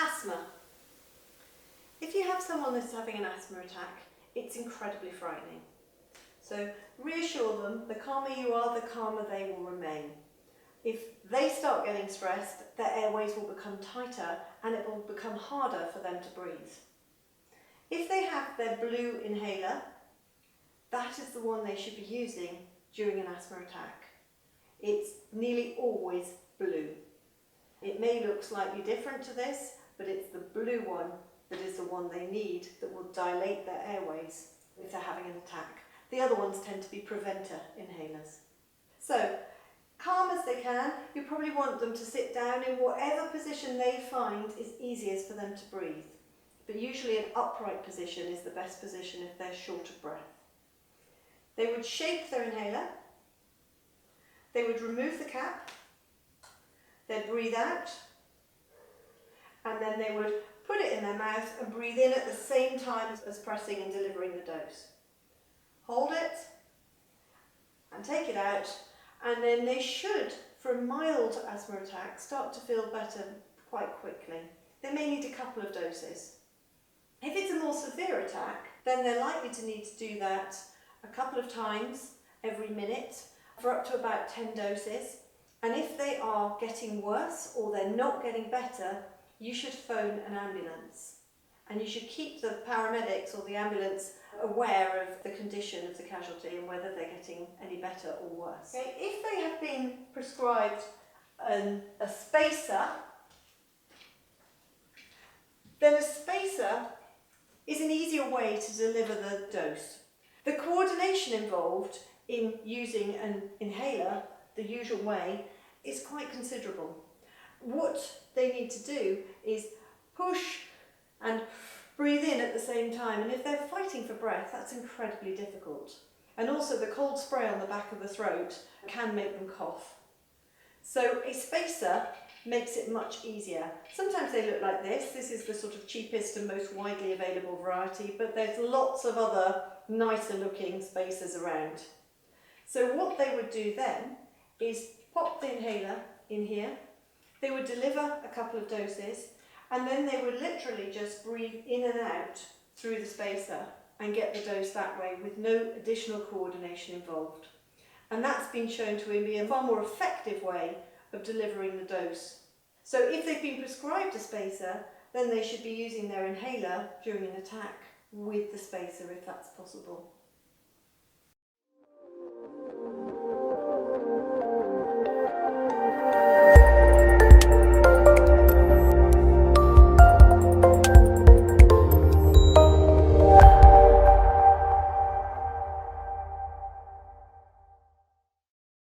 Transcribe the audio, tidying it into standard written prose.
Asthma. If you have someone that's having an asthma attack, it's incredibly frightening. So reassure them, the calmer you are, the calmer they will remain. If they start getting stressed, their airways will become tighter and it will become harder for them to breathe. If they have their blue inhaler, that is the one they should be using during an asthma attack. It's nearly always blue. It may look slightly different to this, but it's the blue one that is the one they need that will dilate their airways if they're having an attack. The other ones tend to be preventer inhalers. So, calm as they can, you probably want them to sit down in whatever position they find is easiest for them to breathe. But usually an upright position is the best position if they're short of breath. They would shake their inhaler, they would remove the cap, they'd breathe out, and then they would put it in their mouth and breathe in at the same time as pressing and delivering the dose. Hold it and take it out, and then they should, for a mild asthma attack, start to feel better quite quickly. They may need a couple of doses. If it's a more severe attack, then they're likely to need to do that a couple of times every minute for up to about 10 doses. And if they are getting worse or they're not getting better, you should phone an ambulance. And you should keep the paramedics or the ambulance aware of the condition of the casualty and whether they're getting any better or worse. Okay, if they have been prescribed a spacer, then a spacer is an easier way to deliver the dose. The coordination involved in using an inhaler the usual way is quite considerable. What they need to do is push and breathe in at the same time, and if they're fighting for breath, that's incredibly difficult. And also the cold spray on the back of the throat can make them cough. So a spacer makes it much easier. Sometimes they look like this. This is the sort of cheapest and most widely available variety, but there's lots of other nicer looking spacers around. So what they would do then is pop the inhaler in here. They would deliver a couple of doses, and then they would literally just breathe in and out through the spacer and get the dose that way with no additional coordination involved. And that's been shown to be a far more effective way of delivering the dose. So if they've been prescribed a spacer, then they should be using their inhaler during an attack with the spacer if that's possible.